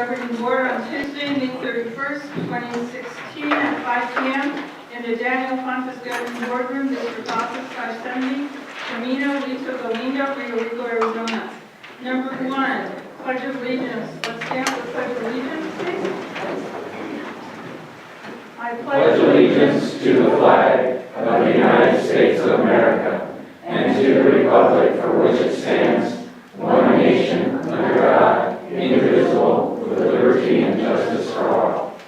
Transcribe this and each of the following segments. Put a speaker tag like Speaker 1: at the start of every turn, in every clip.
Speaker 1: governing board on Tuesday, May 31st, 2016 at 5 p.m. in the Daniel Fontes Governing Boardroom, District Office 570, Camino Lito Galindo, Rio Rico, Arizona. Number 1, Pledge of Allegiance. Let's stand for the Pledge of Allegiance, please. I
Speaker 2: pledge allegiance to the flag of the United States of America and to the republic for which it stands, one nation, under God, indivisible, with liberty and justice for all.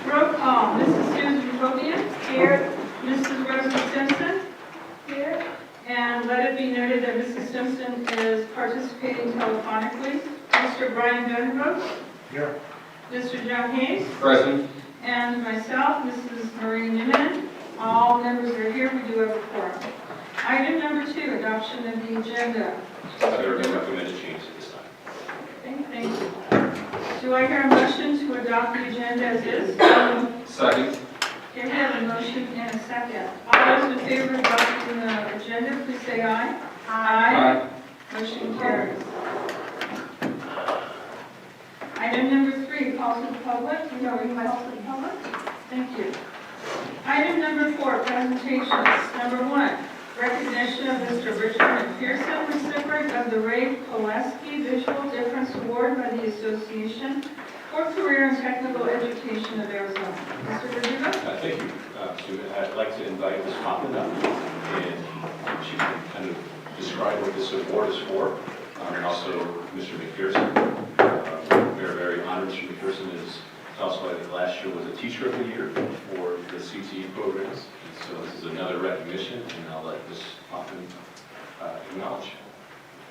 Speaker 1: Roll call. Mrs. Susan Fobian. Here. Mrs. Rosie Simpson. Here. And let it be noted that Mrs. Simpson is participating telephonically. Mr. Brian Vanderbilt.
Speaker 3: Here.
Speaker 1: Mr. John Hayes.
Speaker 2: Present.
Speaker 1: And myself, Mrs. Marie Newman. All members are here. We do have a quorum. Item number 2, adoption of the agenda.
Speaker 4: There are no recommended changes at this time.
Speaker 1: Okay, thank you. Do I hear a motion to adopt the agenda as is?
Speaker 4: Second.
Speaker 1: Okay, we have a motion and a second. All those in favor of adopting the agenda, please say aye. Aye. Motion carries. Item number 3, calls to the public. No request to the public. Thank you. Item number 4, presentations. Number 1, recognition of Mr. Richard McPherson, recipient of the Ray Pulaski Visual Difference Award by the Association for Career and Technical Education of Arizona. Mr. Verdugo?
Speaker 4: Thank you, Sue. I'd like to invite Ms. Hoffman up, and she can kind of describe what this award is for, and also Mr. McPherson. We are very honored. Mr. McPherson is also, I think, last year was a Teacher of the Year for the CTE programs. And so this is another recognition, and I'll let Ms. Hoffman acknowledge.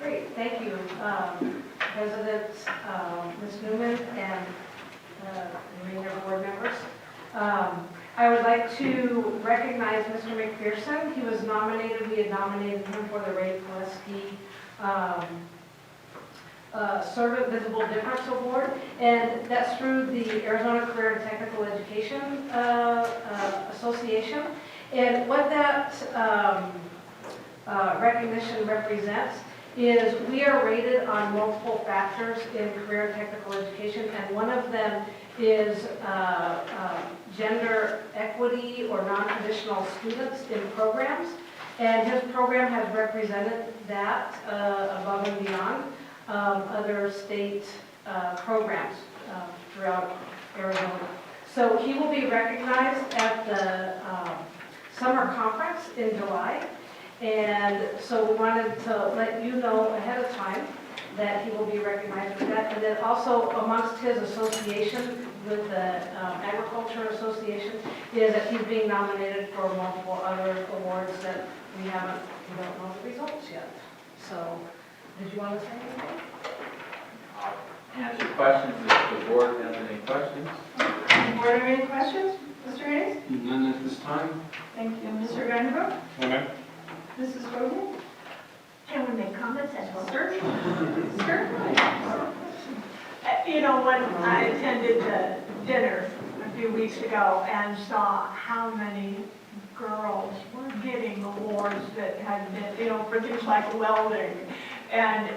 Speaker 5: Great, thank you, President, Ms. Newman, and remainder board members. I would like to recognize Mr. McPherson. He was nominated, we had nominated him for the Ray Pulaski Servant Visible Difference Award, and that's through the Arizona Career and Technical Education Association. And what that recognition represents is we are rated on multiple factors in career and technical education, and one of them is gender equity or non-traditional students in programs. And his program has represented that above and beyond other state programs throughout Arizona. So he will be recognized at the summer conference in July. And so we wanted to let you know ahead of time that he will be recognized for that. And then also amongst his association with the Agriculture Association is that he's being nominated for multiple other awards that we don't know the results yet. So, did you want to say anything?
Speaker 3: Answer questions if the board has any questions.
Speaker 1: Board, any questions? Mr. Hayes?
Speaker 3: None at this time.
Speaker 1: Thank you. Mr. Vanderbilt?
Speaker 3: Okay.
Speaker 1: Mrs. Fogan?
Speaker 6: Can we make comments as well?
Speaker 1: Certainly. Certainly.
Speaker 6: You know, when I attended the dinner a few weeks ago and saw how many girls were getting awards that had been, for things like welding, and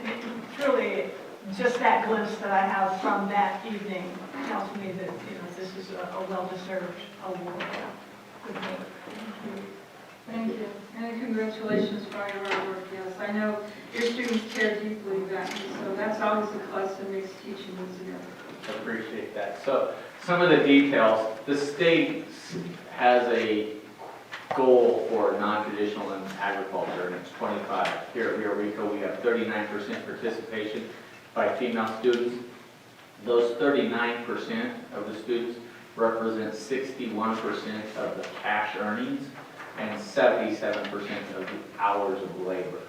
Speaker 6: truly, just that glimpse that I have from that evening tells me that, this is a well-deserved award. Good work.
Speaker 1: Thank you. And congratulations for all your hard work, yes. I know your students care deeply about you, so that's always a plus that makes teaching easier.
Speaker 3: I appreciate that. So some of the details, the state has a goal for non-traditional in agriculture, and it's 25. Here at Rio Rico, we have 39% participation by female students. Those 39% of the students represent 61% of the cash earnings and 77% of the hours of labor.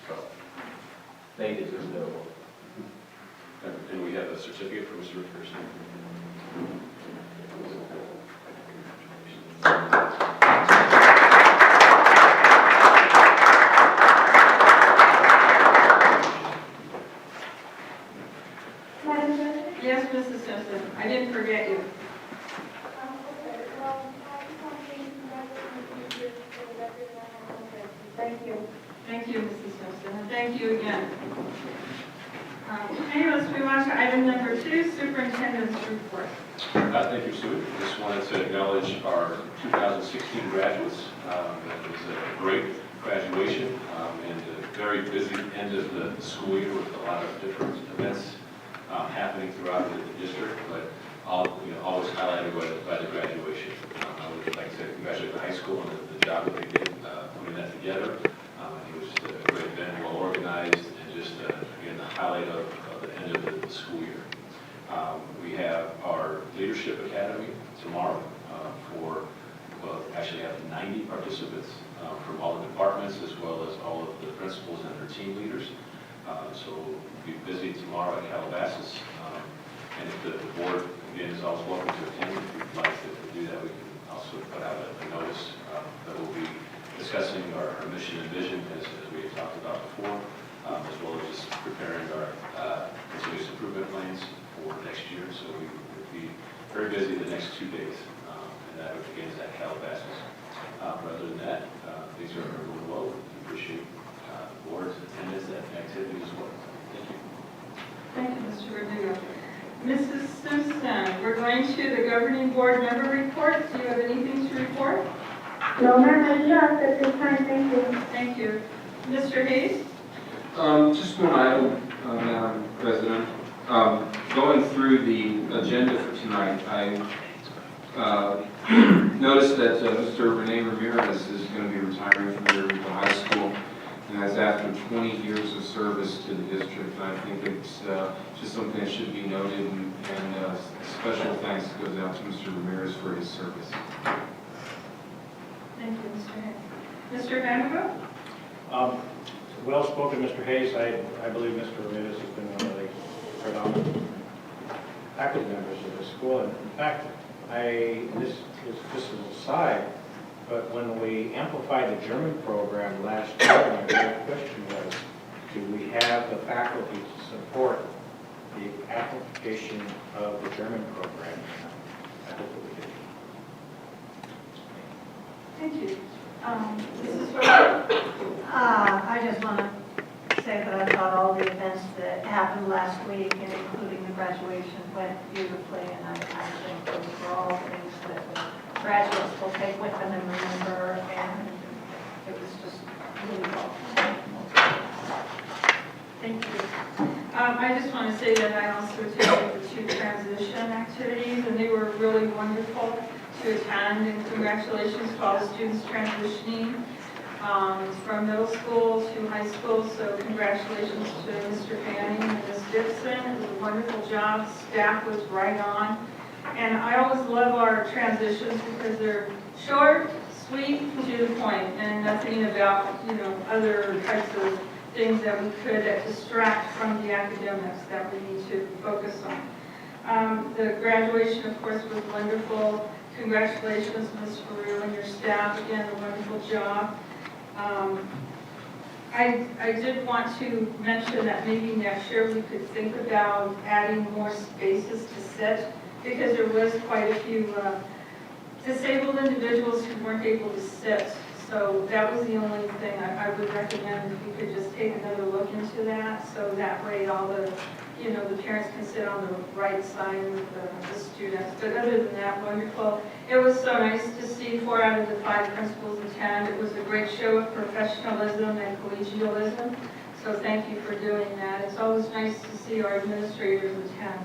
Speaker 3: So they deserve their award.
Speaker 4: And we have a certificate for Mr. McPherson.
Speaker 1: Yes, Mrs. Simpson. I didn't forget you.
Speaker 6: Thank you.
Speaker 1: Thank you, Mrs. Simpson, and thank you again. Okay, let's move on to item number 2, superintendent's report.
Speaker 4: Thank you, Sue. Just wanted to acknowledge our 2016 graduates. It was a great graduation and a very busy end of the school year with a lot of different events happening throughout the district, but always highlighted by the graduation. I would like to congratulate the high school on the job that they did putting that together. It was just a great event, well organized, and just, again, the highlight of the end of the school year. We have our Leadership Academy tomorrow actually have 90 participants from all the departments as well as all of the principals and their team leaders. So we'll be busy tomorrow at Calabasas. And if the board, again, is always welcome to attend, if you'd like to do that, we can also put out a notice that we'll be discussing our mission and vision as we had talked about before, as well as just preparing our continuous improvement plans for next year. So we will be very busy the next 2 days, and that begins at Calabasas. But other than that, things are going well. We appreciate the board's attendance and activity as well. Thank you.
Speaker 1: Thank you, Mr. Verdugo. Mrs. Simpson, we're going to the governing board member report. Do you have anything to report?
Speaker 7: No, ma'am, I do not at this time, thank you.
Speaker 1: Thank you. Mr. Hayes?
Speaker 2: Just one item, Madam President. Going through the agenda for tonight, I noticed that Mr. Rene Ramirez is going to be retiring from the Eureka High School, and that's after 20 years of service to the district. And I think it's just something that should be noted, and special thanks goes out to Mr. Ramirez for his service.
Speaker 1: Thank you, Mr. Hayes. Mr. Vanderbilt?
Speaker 8: Well-spoken, Mr. Hayes. I believe Mr. Ramirez has been one of the predominant faculty members of the school. And in fact, this is just an aside, but when we amplified the German program last year, my real question was, do we have the faculty to support the application of the German program? I hope that we do.
Speaker 1: Thank you. Mrs. Ford?
Speaker 6: I just want to say that I thought all the events that happened last week, and including the graduation, went beautifully, and I think those were all things that the graduates will take with them and remember, and it was just really well.
Speaker 1: Thank you. I just want to say that I also attended the 2 transition activities, and they were really wonderful to attend, and congratulations to all the students transitioning from middle school to high school. So congratulations to Mr. Fanning and Ms. Dixon. It was a wonderful job. Staff was right on. And I always love our transitions because they're short, sweet, to the point, and nothing about, other types of things that we could distract from the academics that we need to focus on. The graduation, of course, was wonderful. Congratulations, Ms. Faru and your staff. Again, a wonderful job. I did want to mention that maybe next year we could think about adding more spaces to sit, because there was quite a few disabled individuals who weren't able to sit. So that was the only thing I would recommend, if you could just take another look into that, so that way all the the parents can sit on the right side with the students. But other than that, wonderful. It was so nice to see 4 out of the 5 principals attend. It was a great show of professionalism and collegialism. So thank you for doing that. It's always nice to see our administrators attend.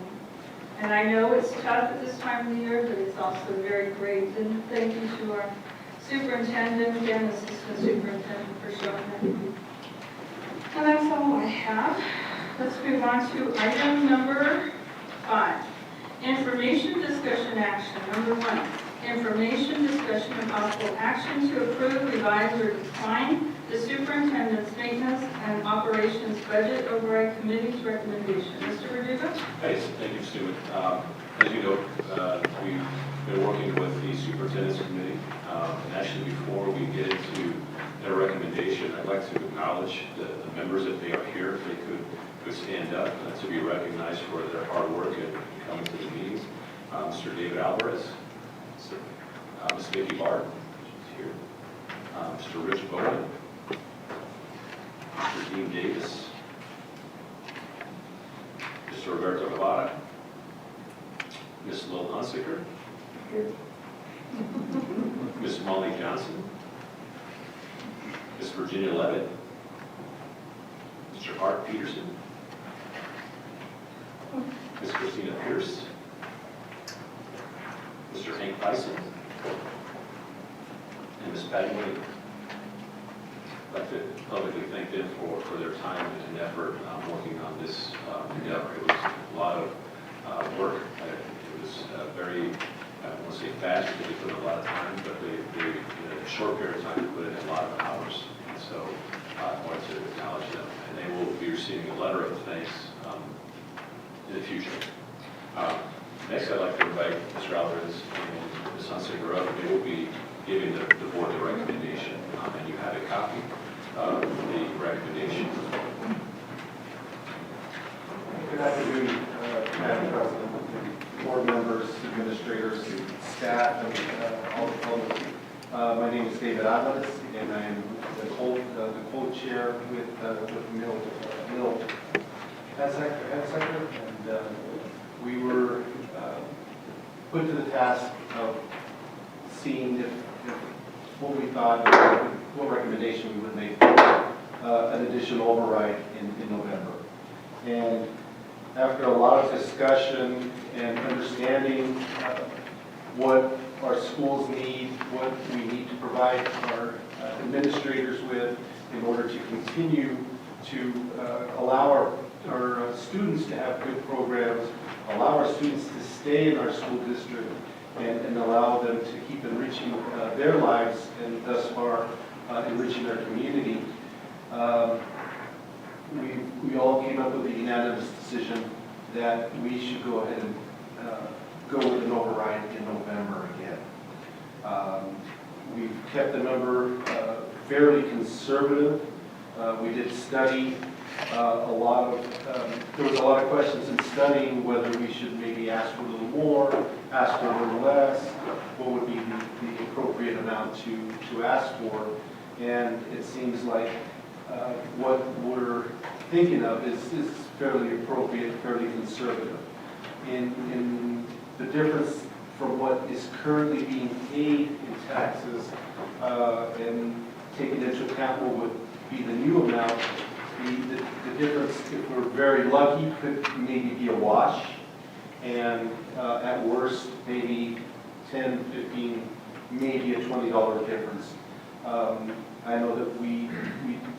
Speaker 1: And I know it's tough at this time of the year, but it's also very great. And thank you to our superintendent and assistant superintendent for showing that. And that's all I have. Let's move on to item number 5. Information, discussion, action. Number 1, information, discussion, and possible action to approve, revise, or decline the superintendent's maintenance and operations budget override committee's recommendation. Mr. Verdugo?
Speaker 4: Yes, thank you, Stuart. As you know, we've been working with the superintendent's committee, and actually before we get into their recommendation, I'd like to acknowledge the members, if they are here, if they could stand up to be recognized for their hard work and coming to the meetings. Mr. David Alvarez, Ms. Vicki Barton, she's here, Mr. Rich Bowen, Dean Davis, Mr. Roberto Guevara, Ms. Lil Hunsaker, Ms. Molly Johnson, Ms. Virginia Levitt, Mr. Art Peterson, Ms. Christina Pierce, Mr. Hank Tyson, and Ms. Patty Wade. I'd like to publicly thank them for their time and effort working on this endeavor. It was a lot of work. It was very, I don't want to say fast because they put in a lot of time, but they in a short period of time, they put in a lot of hours. And so I wanted to acknowledge them. And they will be receiving a letter of thanks in the future. Next, I'd like to invite Mr. Alvarez and Ms. Hunsaker up. They will be giving the board the recommendation, and you have a copy of the recommendation.
Speaker 9: Good afternoon, Madam President, board members, administrators, staff, and all the public. My name is David Alvarez, and I am the co-chair with Mill head secretary, and we were put to the task of seeing if what we thought, what recommendation we would make an additional override in November. And after a lot of discussion and understanding what our schools need, what we need to provide our administrators with in order to continue to allow our students to have good programs, allow our students to stay in our school district, and allow them to keep enriching their lives and thus far enriching our community. We all came up with a unanimous decision that we should go ahead and go with an override in November again. We've kept the number fairly conservative. We did study there was a lot of questions in studying whether we should maybe ask for a little more, ask for a little less, what would be the appropriate amount to ask for. And it seems like what we're thinking of is fairly appropriate, fairly conservative. In the difference from what is currently being paid in taxes and taking into account what would be the new amount, the difference, if we're very lucky, could maybe be a wash, and at worst, maybe 10, 15, maybe a $20 difference. I know that we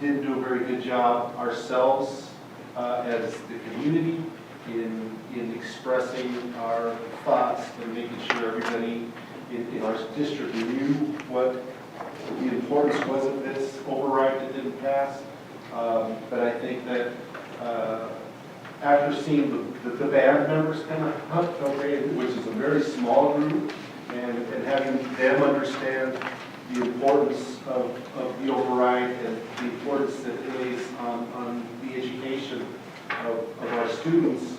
Speaker 9: didn't do a very good job ourselves as the community in expressing our thoughts and making sure everybody in our district knew what the importance was of this override that didn't pass. But I think that after seeing the band members kind of hunt away, which is a very small group, and having them understand the importance of the override and the importance that it lays on the education of our students,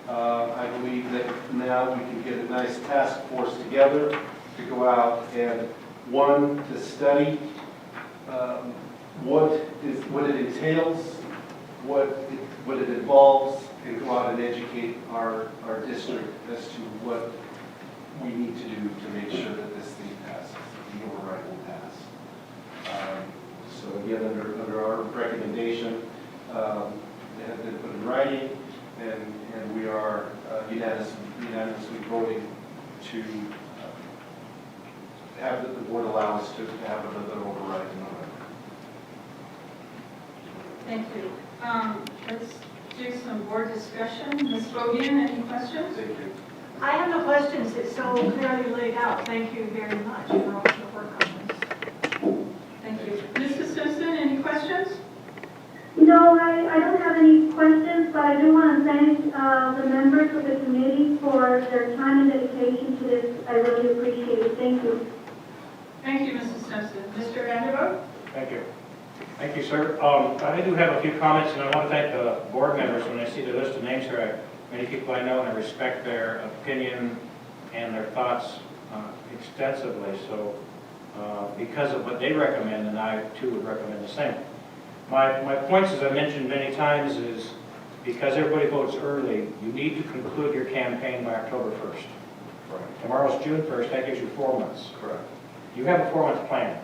Speaker 9: I believe that now we can get a nice task force together to go out and, one, to study what it entails, what it involves, and go out and educate our district as to what we need to do to make sure that this thing passes, the override will pass. So again, under our recommendation, it has been put in writing, and we are unanimously voting to have the board allow us to have another override in November.
Speaker 1: Thank you. Let's do some board discussion. Ms. Bogan, any questions?
Speaker 9: Thank you.
Speaker 6: I have no questions, it's so clearly laid out. Thank you very much for all the work on this.
Speaker 1: Thank you. Mrs. Simpson, any questions?
Speaker 7: No, I don't have any questions, but I do want to thank the members of the committee for their time and dedication to this. I really appreciate it. Thank you.
Speaker 1: Thank you, Mrs. Simpson. Mr. Vanderbilt?
Speaker 8: Thank you. Thank you, sir. I do have a few comments, and I want to thank the board members. When I see the list of names here, many people I know, and I respect their opinion and their thoughts extensively. So because of what they recommend, and I too would recommend the same. My points, as I mentioned many times, is because everybody votes early, you need to conclude your campaign by October 1st.
Speaker 9: Right.
Speaker 8: Tomorrow's June 1st, that gives you 4 months.
Speaker 9: Correct.
Speaker 8: You have a 4-month plan.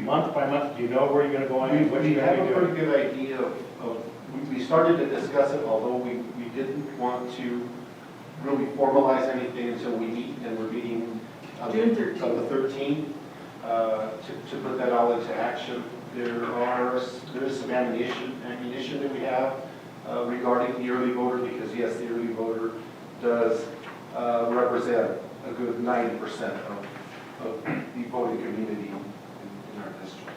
Speaker 8: Month by month, do you know where you're going to go and what
Speaker 9: We
Speaker 8: you're
Speaker 9: have
Speaker 8: going
Speaker 9: a
Speaker 8: to be
Speaker 9: pretty
Speaker 8: doing?
Speaker 9: good idea of, we started to discuss it, although we didn't want to really formalize anything until we meet, and we're meeting on
Speaker 1: June
Speaker 9: the
Speaker 1: 13th.
Speaker 9: on the 13th, to put that all into action. There is some ammunition that we have regarding the early voter, because yes, the early voter does represent a good 90% of the voting community in our district.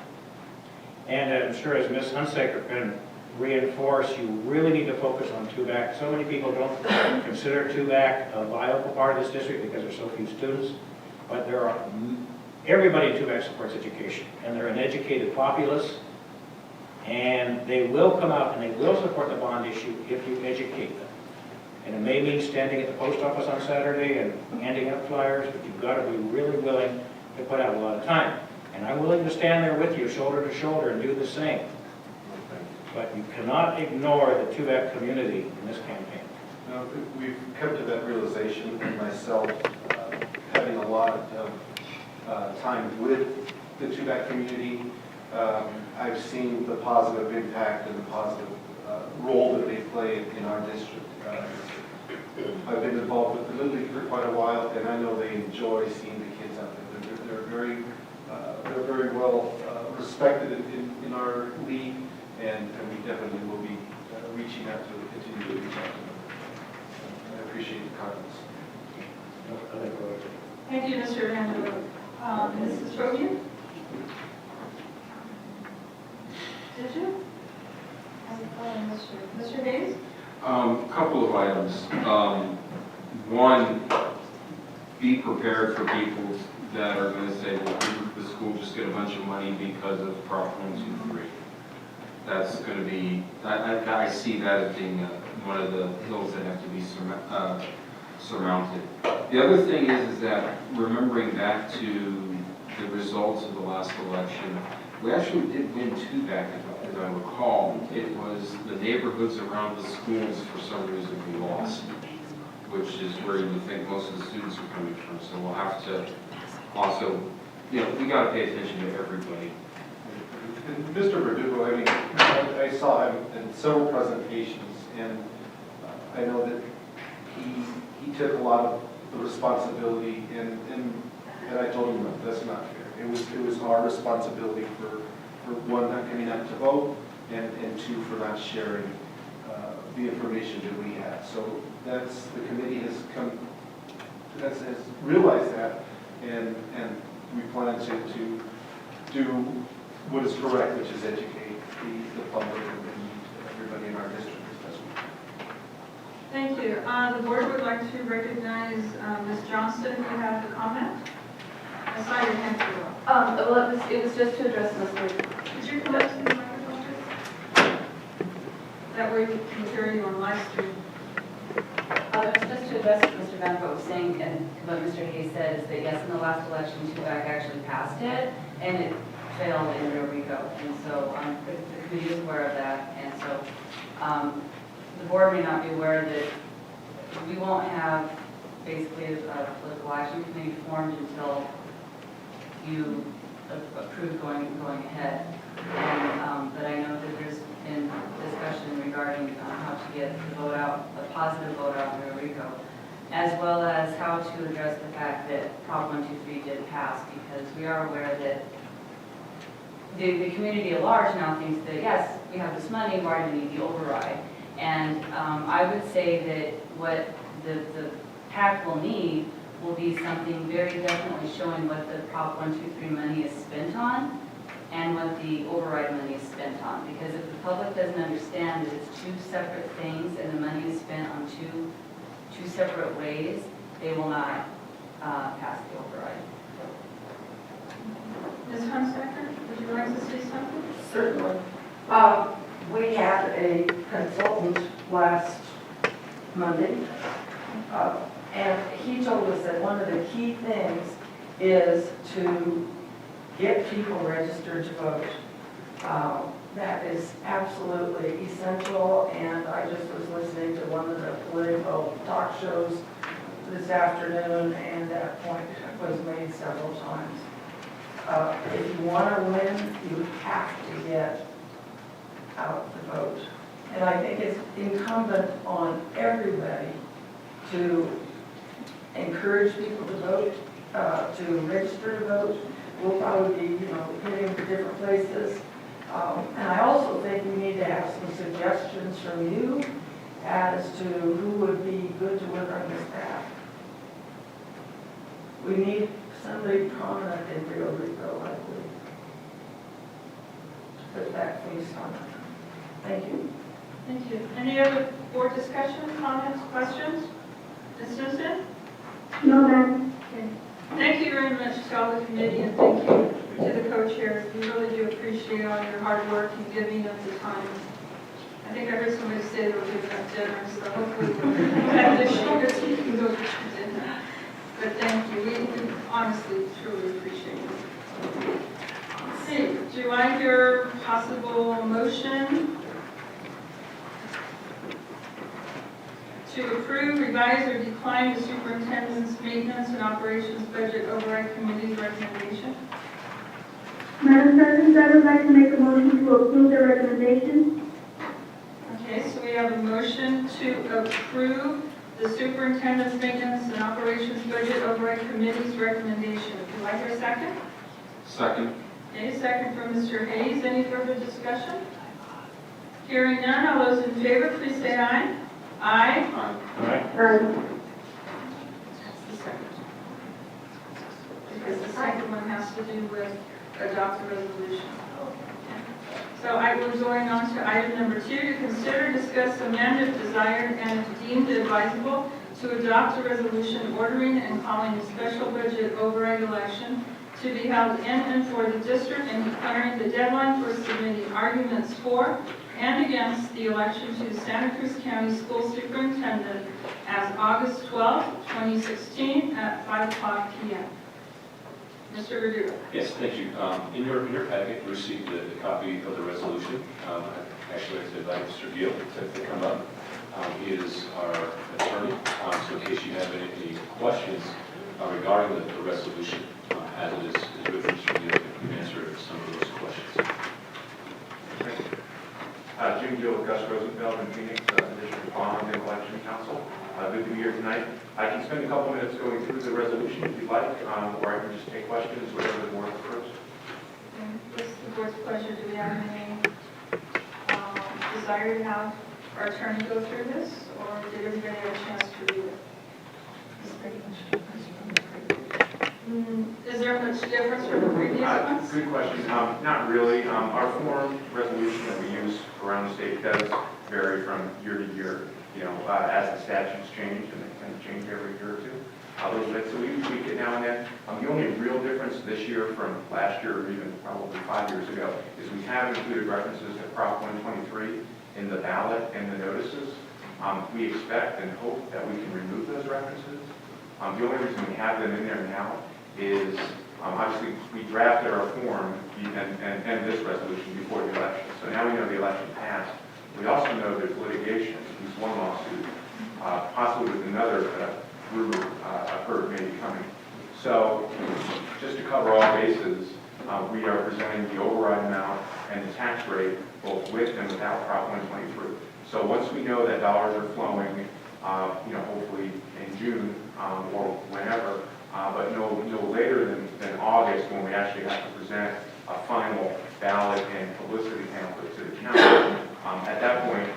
Speaker 8: And I'm sure as Ms. Hunsaker can reinforce, you really need to focus on TUBAC. So many people don't consider TUBAC a viable part of this district because there's so few students, but there are, everybody in TUBAC supports education, and they're an educated populace, and they will come out and they will support the bond issue if you educate them. And it may mean standing at the post office on Saturday and handing out flyers, but you've got to be really willing to put out a lot of time. And I'm willing to stand there with you, shoulder to shoulder, and do the same. But you cannot ignore the TUBAC community in this campaign.
Speaker 9: Now, we've come to that realization, and myself, having a lot of time with the TUBAC community, I've seen the positive impact and the positive role that they play in our district. I've been involved with the Little League for quite a while, and I know they enjoy seeing the kids out there. They're very well respected in our league, and we definitely will be reaching out to continue to reach out to them. I appreciate the comments.
Speaker 1: Thank you, Mr. Angelo. Mrs. Trojan? Did you? Mr. Hayes?
Speaker 10: Couple of items. One, be prepared for people that are going to say, well, didn't the school just get a bunch of money because of Prop 123? That's going to be, I see that as being one of the hills that have to be surmounted. The other thing is that remembering back to the results of the last election, we actually did win TUBAC, as I recall. It was the neighborhoods around the schools, for some reason, we lost, which is where you would think most of the students are coming from. So we'll have to also, we got to pay attention to everybody.
Speaker 9: And Mr. Verdugo, I mean, I saw him in several presentations, and I know that he took a lot of the responsibility, and I told him that's not fair. It was our responsibility for one, not coming out to vote, and two, for not sharing the information that we had. So the committee has realized that, and we plan to do what is correct, which is educate the public and everybody in our district as best we can.
Speaker 1: Thank you. The board would like to recognize Ms. Johnston, if you have a comment. I saw your hand go up.
Speaker 11: Well, it was just to address Mr.
Speaker 1: Could you come up to the microphone, please? That way we can hear you on live stream.
Speaker 11: It was just to address what Mr. Van Vogt was saying, and what Mr. Hayes said is that yes, in the last election, TUBAC actually passed it, and it failed in Rio Rico. And so the committee is aware of that, and so the board may not be aware that we won't have basically a political action committee formed until you approve going ahead. And, but I know that there's been discussion regarding how to get the vote out, a positive vote out in Rio Rico, as well as how to address the fact that Prop 123 did pass, because we are aware that the community at large now thinks that, yes, we have this money, why do we need the override? And I would say that what the PAC will need will be something very definitely showing what the Prop 123 money is spent on and what the override money is spent on. Because if the public doesn't understand that it's two separate things and the money is spent on two separate ways, they will not pass the override.
Speaker 1: Ms. Hunsaker, would you like to say something?
Speaker 12: Certainly. We had a consultant last Monday, and he told us that one of the key things is to get people registered to vote. that is absolutely essential, and I just was listening to one of the political talk shows this afternoon, and that point was made several times. If you want to win, you have to get out the vote. And I think it's incumbent on everybody to encourage people to vote, to register to vote. We'll probably be, hitting different places. And I also think we need to have some suggestions from you as to who would be good to work on this path. We need somebody prominent in Rio Rico, I believe. Put that face on it. Thank you.
Speaker 1: Thank you. Any other board discussion, comments, questions? Ms. Susan?
Speaker 7: No, ma'am.
Speaker 1: Okay. Thank you very much to all the committee, and thank you to the co-chairs. We really do appreciate all your hard work and giving of the time. I think I heard somebody say they were giving up dinner, so hopefully we'll have this short so you can go to dinner. But thank you. We honestly, truly appreciate it. Let's see. Do I hear possible motion to approve, revise, or decline the superintendent's maintenance and operations budget override committee's recommendation?
Speaker 7: Madam President, I would like to make a motion to approve the recommendation.
Speaker 1: Okay, so we have a motion to approve the superintendent's maintenance and operations budget override committee's recommendation. Do I hear a second?
Speaker 10: Second.
Speaker 1: Okay, second from Mr. Hayes. Any further discussion? Hearing none, all those in favor, please say aye. Aye.
Speaker 7: Aye.
Speaker 1: That's the second. Because the second one has to do with adopt a resolution. So we're going on to item number 2, to consider, discuss, amend if desired and if deemed advisable to adopt a resolution ordering and calling a special budget override election to be held in and for the district and declaring the deadline for submitting arguments for and against the election to Santa Cruz County School Superintendent as August 12, 2016 at 5:00 p.m. Mr. Verdugo.
Speaker 4: Yes, thank you. In your packet, you received a copy of the resolution. Actually, I'd like to invite Mr. Gill to come up. He is our attorney, so in case you have any questions regarding the resolution, as it is with Mr. Gill, he can answer some of those questions.
Speaker 13: Jim Gill with Gus Rosenfeld in Phoenix, District Bond and Election Council. Good to be here tonight. I can spend a couple minutes going through the resolution if you'd like, or I can just take questions, whatever the board prefers.
Speaker 1: What's the board's pleasure? Do we have any desire to have our attorney go through this, or did everybody have a chance to read it? Is there much difference from the previous ones?
Speaker 13: Good question. Not really. Our form resolution that we use around the state does vary from year to year, as the statutes change, and they tend to change every year or two. A little bit, so we tweak it now and then. The only real difference this year from last year, or even probably 5 years ago, is we have included references to Prop 123 in the ballot and the notices. We expect and hope that we can remove those references. The only reason we have them in there now is, obviously, we drafted our form and this resolution before the election. So now we know the election passed. We also know there's litigation, at least one lawsuit, possibly with another group I've heard maybe coming. So just to cover all bases, we are presenting the override amount and the tax rate, both with and without Prop 123. So once we know that dollars are flowing, hopefully in June or whenever, but no later than August, when we actually have to present a final ballot and publicity pamphlet to the county. At that point,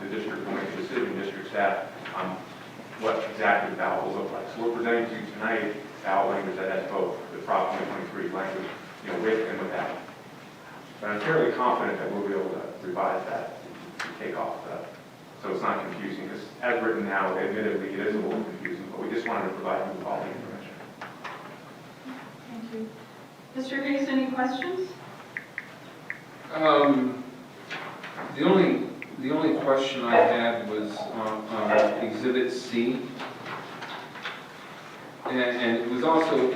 Speaker 13: the district will make a decision, district staff, what exactly the ballot will look like. So we're presenting to you tonight ballot language that has both the Prop 123 language, with and without. But I'm fairly confident that we'll be able to revise that to take off so it's not confusing, because as written now, admittedly, it is a little confusing, but we just wanted to provide you with all the information.
Speaker 1: Thank you. Mr. Hayes, any questions?
Speaker 10: The only question I had was on Exhibit C. And it was also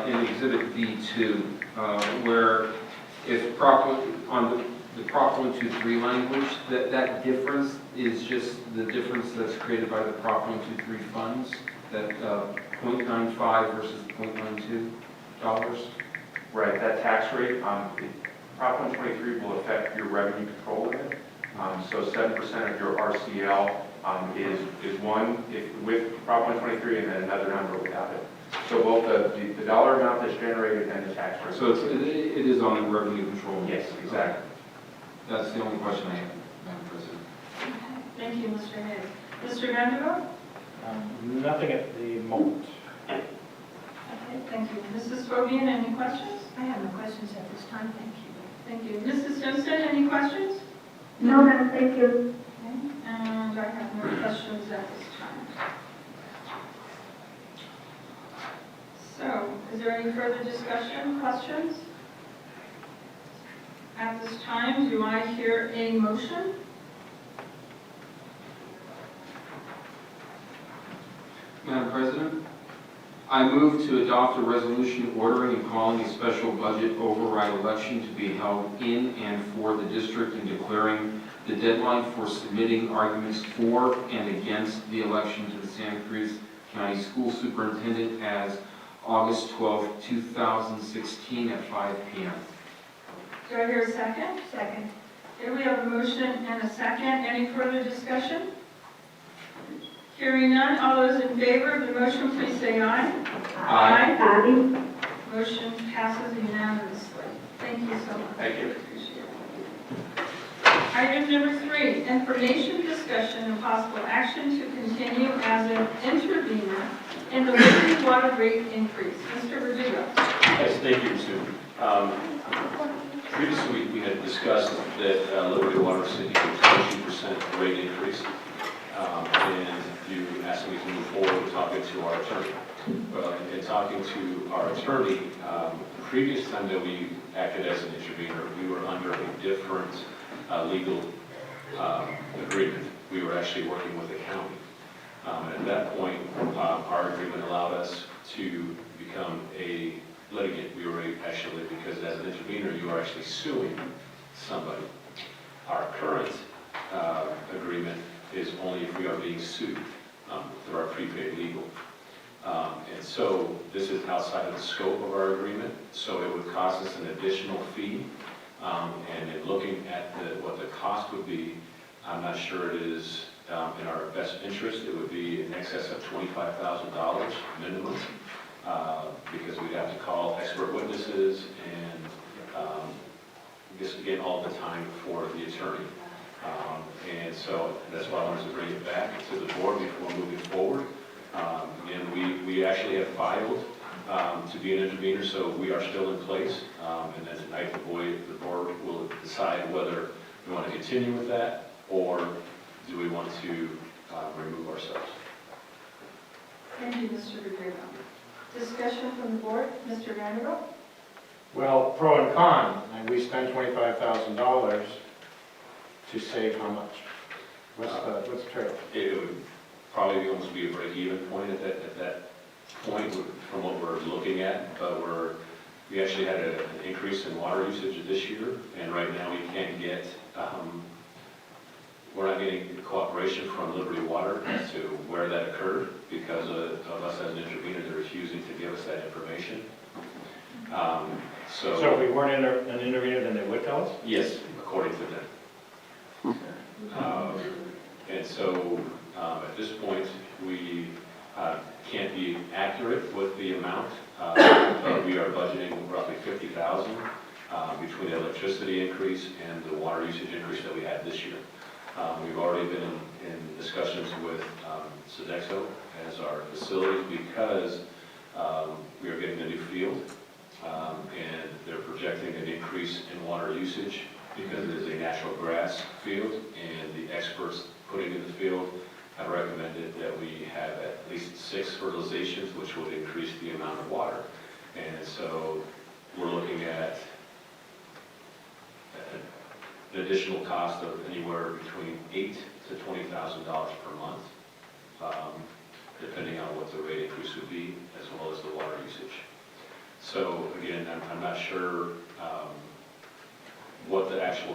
Speaker 10: in Exhibit B2, where if on the Prop 123 language, that difference is just the difference that's created by the Prop 123 funds, that .95 versus .92 dollars?
Speaker 13: Right, that tax rate, Prop 123 will affect your revenue control limit. So 7% of your RCL is one with Prop 123 and then another number without it. So both the dollar amount that's generated and the tax rate.
Speaker 10: So it is on the revenue control?
Speaker 13: Yes, exactly.
Speaker 10: That's the only question I have, Madam President.
Speaker 1: Thank you, Mr. Hayes. Mr. Vanderbilt?
Speaker 8: Nothing at the moment.
Speaker 1: Okay, thank you. Mrs. Fogian, any questions?
Speaker 6: I have no questions at this time, thank you.
Speaker 1: Thank you. Mrs. Simpson, any questions?
Speaker 7: No, ma'am, thank you.
Speaker 1: Okay, and I have no questions at this time. So, is there any further discussion, questions? At this time, do I hear a motion?
Speaker 10: Madam President, I move to adopt a resolution ordering and calling a special budget override election to be held in and for the district and declaring the deadline for submitting arguments for and against the election to the Santa Cruz County School Superintendent as August 12, 2016 at 5 p.m.
Speaker 1: Do I hear a second?
Speaker 6: Second.
Speaker 1: Here we have a motion and a second. Any further discussion? Hearing none, all those in favor of the motion, please say aye.
Speaker 10: Aye.
Speaker 7: Aye.
Speaker 1: Motion passes unanimously. Thank you so much.
Speaker 13: Thank you.
Speaker 1: Appreciate it. Item number 3, information, discussion, and possible action to continue as an intervener in the Liberty water rate increase. Mr. Verdugo.
Speaker 4: Yes, thank you, Sue. Previously, we had discussed that Liberty Water is seeking a 22% rate increase, and you asked me to move forward with talking to our attorney. Well, in talking to our attorney, the previous time that we acted as an intervener, we were under a different legal agreement. We were actually working with the county. And at that point, our agreement allowed us to become a litigant. We were actually, because as an intervener, you are actually suing somebody. Our current agreement is only if we are being sued through our prepaid legal. And so this is outside of the scope of our agreement, so it would cost us an additional fee. And in looking at what the cost would be, I'm not sure it is in our best interest. It would be in excess of $25,000 minimum, because we'd have to call expert witnesses and just get all the time for the attorney. And so that's why I wanted to bring it back to the board before moving forward. And we actually have filed to be an intervener, so we are still in place. And then tonight the board will decide whether we want to continue with that or do we want to remove ourselves.
Speaker 1: Thank you, Mr. Verdugo. Discussion from the board. Mr. Vanderbilt?
Speaker 8: Well, pro and con, and we spent $25,000 to save how much? What's the trade-off?
Speaker 4: It would probably almost be a break-even point at that point from what we're looking at, but we actually had an increase in water usage this year, and right now we can't get, we're not getting cooperation from Liberty Water as to where that occurred because of us as an intervener. They're refusing to give us that information.
Speaker 8: So if we weren't an intervener, then they would tell us?
Speaker 4: Yes, according to them. And so at this point, we can't be accurate with the amount, but we are budgeting roughly $50,000 between the electricity increase and the water usage increase that we had this year. We've already been in discussions with Sodexo as our facility because we are getting a new field, and they're projecting an increase in water usage because it is a natural grass field, and the experts putting in the field have recommended that we have at least 6 fertilizations, which would increase the amount of water. And so we're looking at an additional cost of anywhere between $8,000 to $20,000 per month, depending on what the rate increase would be, as well as the water usage. So again, I'm not sure what the actual